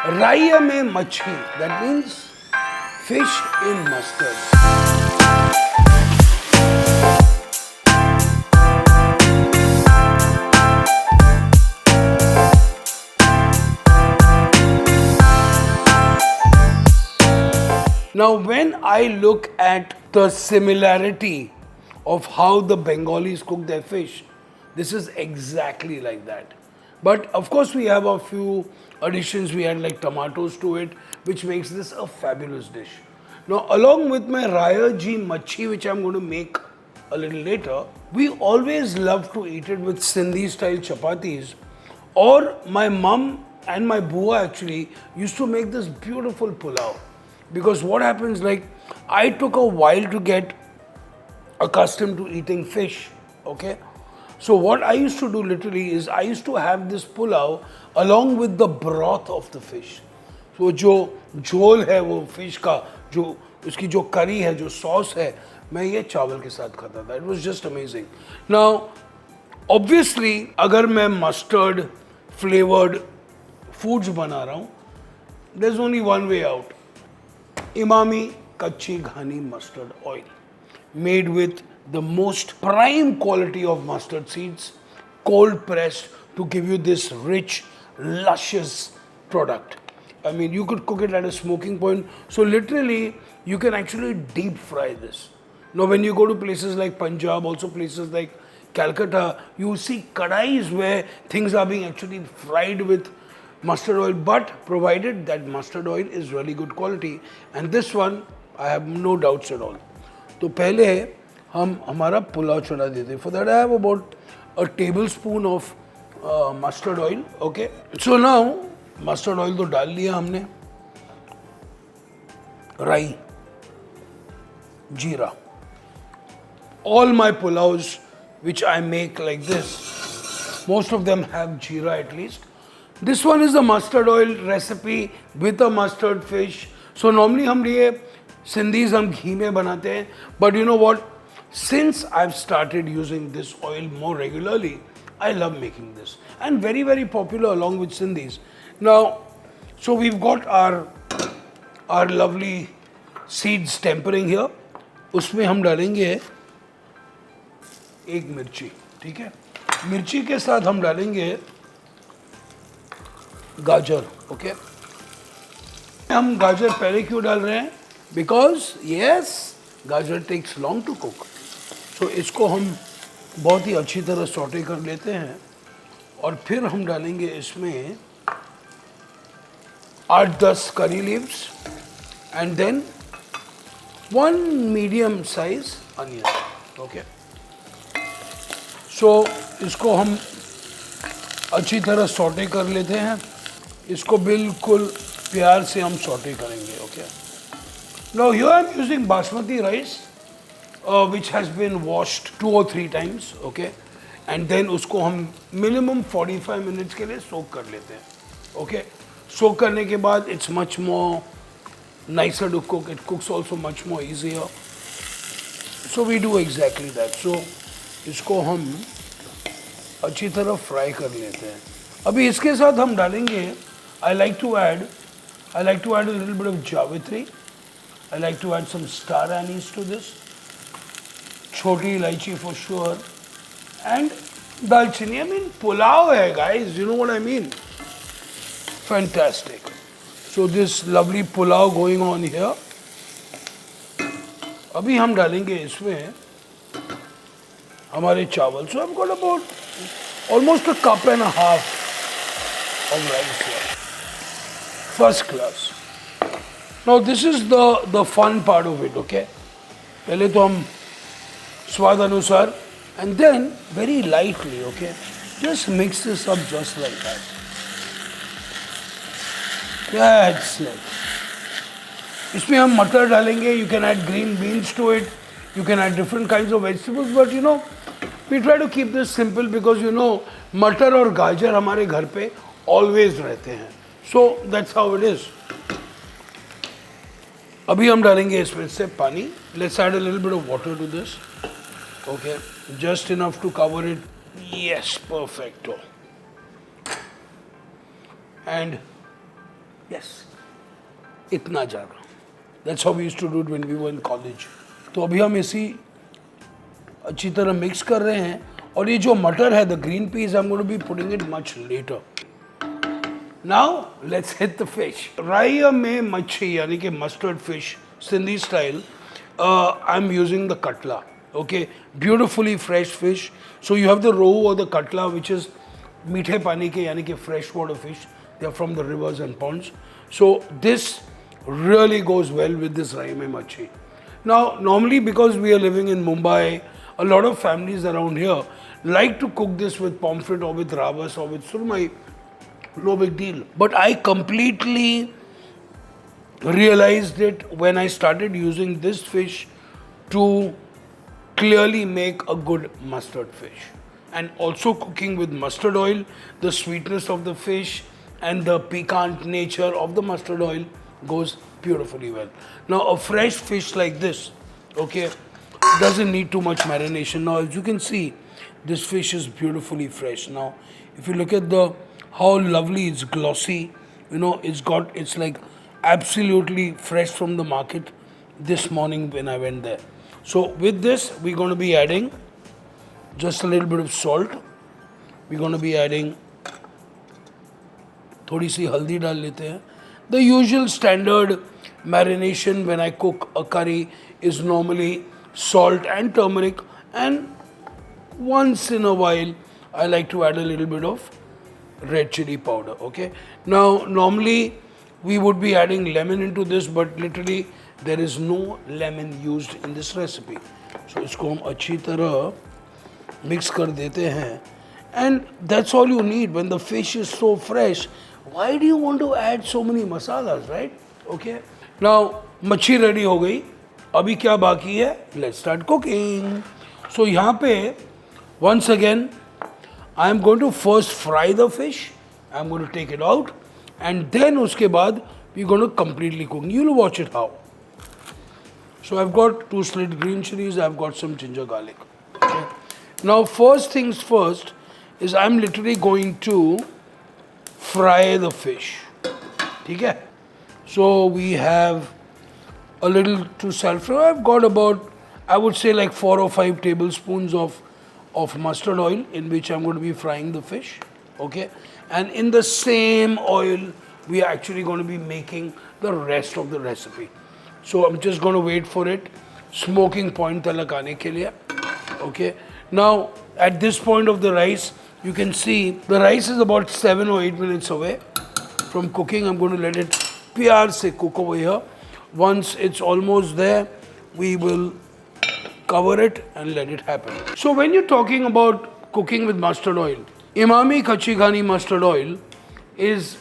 Rai Mai Macchi, that means fish in mustard. Now, when I look at the similarity of how the Bengalis cook their fish, this is exactly like that. But of course, we have a few additions. We add like tomatoes to it, which makes this a fabulous dish. Now, along with my Raya Ji Machi, which I'm going to make a little later, we always love to eat it with Sindhi style chapatis. Or my mum and my bua actually used to make this beautiful pulao. Because what happens, like, I took a while to get accustomed to eating fish, okay? So what I used to do literally is I used to have this pulao along with the broth of the fish. So जो झोल है वो fish का, जो उसकी जो curry है, जो sauce है, मैं ये चावल के साथ खाता था. It was just amazing. Now, obviously, अगर मैं mustard flavored foods बना रहा हूँ, there's only one way out. Emami Kacchi Ghani mustard oil, made with the most prime quality of mustard seeds, cold pressed to give you this rich, luscious product. I mean, you could cook it at a smoking point. So literally, you can actually deep fry this. Now, when you go to places like Punjab, also places like Calcutta, you see kadais where things are being actually fried with mustard oil, but provided that mustard oil is really good quality, and this one I have no doubts at all. तो पहले हम हमारा पुलाव चढ़ा देते हैं. For that I have about a tablespoon of mustard oil. Okay, so now mustard oil तो डाल लिया हमने. राई, जीरा. All my pulaus which I make like this, most of them have jeera at least. This one is a mustard oil recipe with a mustard fish. So normally हम ये Sindhis हम घी में बनाते हैं. But you know what? Since I've started using this oil more regularly, I love making this. And very, very popular along with Sindhis. Now, so we've got our lovely seeds tempering here. उसमें हम डालेंगे एक मिर्ची, ठीक है? मिर्ची के साथ हम डालेंगे गाजर, ओके? हम गाजर पहले क्यों डाल रहे हैं? बिकॉज यस, गाजर टेक्स लॉन्ग टू कुक. सो इसको हम बहुत ही अच्छी तरह सॉटे कर लेते हैं और फिर हम डालेंगे इसमें 8-10 curry leaves and then 1 medium size onion, okay? So इसको हम अच्छी तरह सॉटे कर लेते हैं. इसको बिल्कुल प्यार से हम सॉटे करेंगे, okay? Now here I am using basmati rice which has been washed 2 or 3 times, okay? And then उसको हम minimum 45 minutes के लिए soak कर लेते हैं, okay? Soak करने के बाद it's much more nicer to cook. It cooks also much more easier. So we do exactly that. So इसको हम अच्छी तरह फ्राई कर लेते हैं. अभी इसके साथ हम डालेंगे, I like to add a little bit of javitri. I like to add some star anise to this. छोटी इलायची for sure. And दालचीनी. I mean, pulao hai, guys. You know what I mean? Fantastic. So this lovely pulao going on here. अभी हम डालेंगे इसमें हमारे चावल. So I've got about almost a cup and a half of rice here. First class. Now this is the fun part of it, okay? पहले तो हम स्वाद अनुसार and then very lightly, okay? Just mix this up just like that. That's it. इसमें हम मटर डालेंगे. You can add green beans to it. You can add different kinds of vegetables, but you know, we try to keep this simple because you know, मटर और गाजर हमारे घर पे always रहते हैं. So that's how it is. अभी हम डालेंगे इसमें से पानी. Let's add a little bit of water to this. Okay, just enough to cover it. Yes, perfecto. And Yes, इतना ज़्यादा. That's how we used to do it when we were in college. तो अभी हम इसी अच्छी तरह mix कर रहे हैं. और ये जो मटर है, the green peas, I'm going to be putting it much later. Now let's hit the fish. Rai Mai Macchi, यानी कि mustard fish, Sindhi style. I'm using the katla. Okay, beautifully fresh fish. So you have the rohu or the katla, which is मीठे पानी के यानी कि freshwater fish. They are from the rivers and ponds. So this really goes well with this Rai Mai Macchi. Now, normally because we are living in Mumbai, a lot of families around here like to cook this with pomfret or with ravas or with surmai. No big deal. But I completely realized it when I started using this fish to clearly make a good mustard fish. And also cooking with mustard oil, the sweetness of the fish and the piquant nature of the mustard oil goes beautifully well. Now a fresh fish like this, okay, doesn't need too much marination. Now as you can see, this fish is beautifully fresh. Now if you look at how lovely it's glossy, you know, it's like absolutely fresh from the market this morning when I went there. So with this we're going to be adding just a little bit of salt. We're going to be adding थोड़ी सी हल्दी डाल लेते हैं. The usual standard marination when I cook a curry is normally salt and turmeric, and once in a while I like to add a little bit of red chili powder. Okay, now normally we would be adding lemon into this, but literally there is no lemon used in this recipe. So इसको हम अच्छी तरह mix कर देते हैं, and that's all you need when the fish is so fresh. Why do you want to add so many masalas, right? Okay, now मच्छी ready हो गई. अभी क्या बाकी है? Let's start cooking. So यहाँ पे once again I am going to first fry the fish. I am going to take it out, and then उसके बाद we are going to completely cook. You'll watch it how. So I've got 2 slit green chilies. I've got some ginger garlic. Okay. Now first things first is I'm literally going to fry the fish. ठीक है? So we have a little to sulfur. I've got about, I would say like 4 or 5 tablespoons of mustard oil in which I'm going to be frying the fish. Okay, and in the same oil we are actually going to be making the rest of the recipe. So I'm just going to wait for it smoking point तलक आने के लिए. Okay, now at this point of the rice, you can see the rice is about 7 or 8 minutes away from cooking. I'm going to let it pyar se cook over here. Once it's almost there, we will cover it and let it happen. So when you're talking about cooking with mustard oil, Emami Kacchi Ghani mustard oil is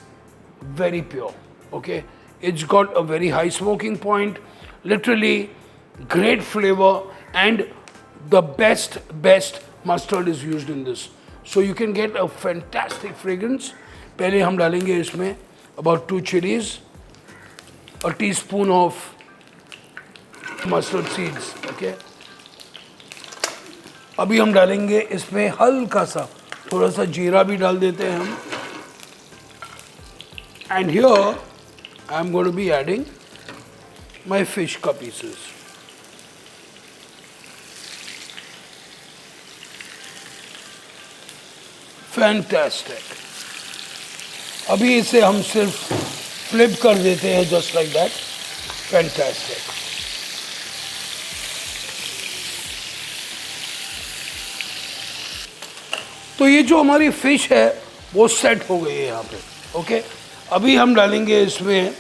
very pure. Okay, it's got a very high smoking point, literally great flavor, and the best mustard is used in this. So you can get a fantastic fragrance. पहले हम डालेंगे इसमें about 2 chilies, a teaspoon of mustard seeds. Okay. अभी हम डालेंगे इसमें हल्का सा थोड़ा सा जीरा भी डाल देते हैं हम. And here I am going to be adding my fish ka pieces. Fantastic. अभी इसे हम सिर्फ फ्लिप कर देते हैं just like that. Fantastic. तो ये जो हमारी फिश है वो सेट हो गई है यहाँ पे. ओके, अभी हम डालेंगे इसमें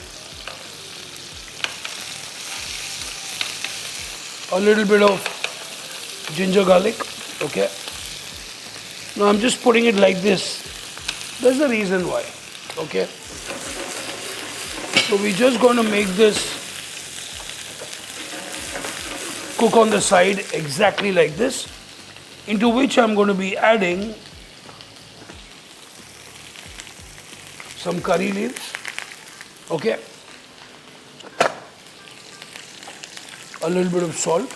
a little bit of ginger garlic. Okay, now I'm just putting it like this. There's a reason why. Okay, so we're just going to make this cook on the side exactly like this, into which I'm going to be adding some curry leaves. Okay, a little bit of salt,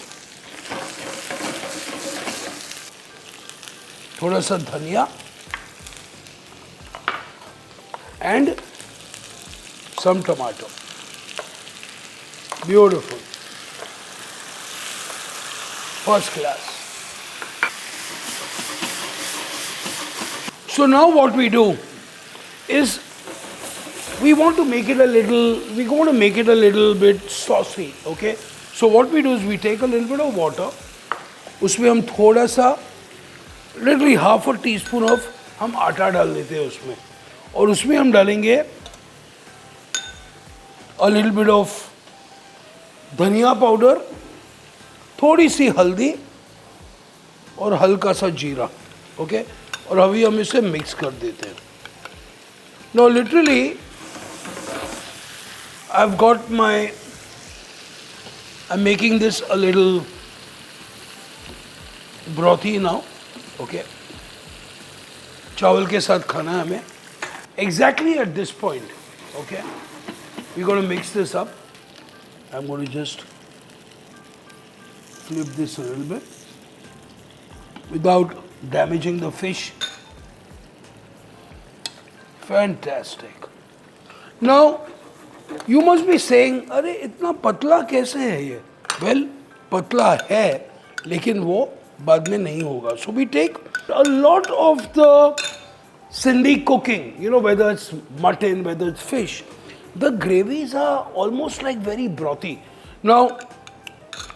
थोड़ा सा धनिया, and some tomato. Beautiful. First class. So now what we do is we want to make it a little bit saucy, okay? So what we do is we take a little bit of water, उसमें हम थोड़ा सा literally half a teaspoon of हम आटा डाल देते हैं उसमें, और उसमें हम डालेंगे a little bit of धनिया पाउडर, थोड़ी सी हल्दी और हल्का सा जीरा, ओके? और अभी हम इसे मिक्स कर देते हैं. Now literally I'm making this a little brothy now, okay? चावल के साथ खाना है हमें. Exactly at this point, okay? We're going to mix this up. I'm going to just flip this a little bit without damaging the fish. Fantastic. Now, you must be saying, अरे इतना पतला कैसे है ये? Well, पतला है, लेकिन वो बाद में नहीं होगा. So we take a lot of the Sindhi cooking, you know, whether it's mutton, whether it's fish, the gravies are almost like very brothy. Now,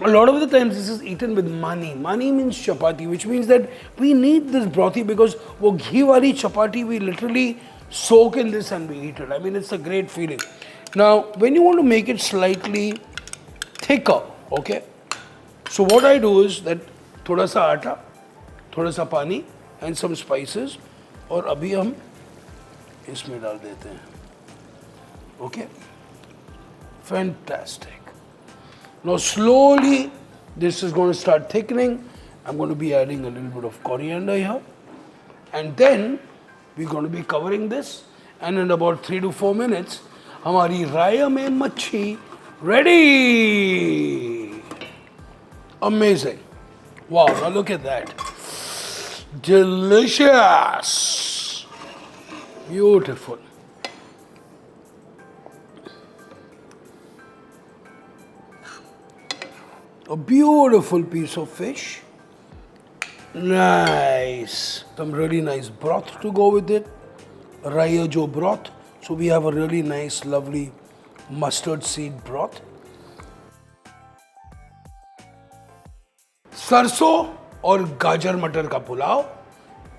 a lot of the times this is eaten with mani. Mani means chapati, which means that we need this brothy because wo ghee wali chapati we literally soak in this and we eat it. I mean, it's a great feeling. Now, when you want to make it slightly thicker, okay? So what I do is that thoda sa atta, thoda sa pani and some spices, और अभी हम इसमें डाल देते हैं. Okay? Fantastic. Now slowly this is going to start thickening. I'm going to be adding a little bit of coriander here. And then we're going to be covering this. And in about 3 to 4 minutes, हमारी Rai Mai Macchi ready. Amazing. Wow, now look at that. Delicious. Beautiful. A beautiful piece of fish. Nice. Some really nice broth to go with it. Raya jo broth. So we have a really nice, lovely mustard seed broth. Sarson or Gajar Matar ka pulao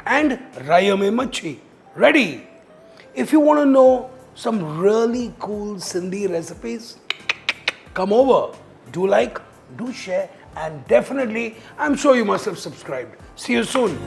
and Rai Mai Macchi ready. If you want to know some really cool Sindhi recipes, come over. Do like, do share, and definitely, I'm sure you must have subscribed. See you soon.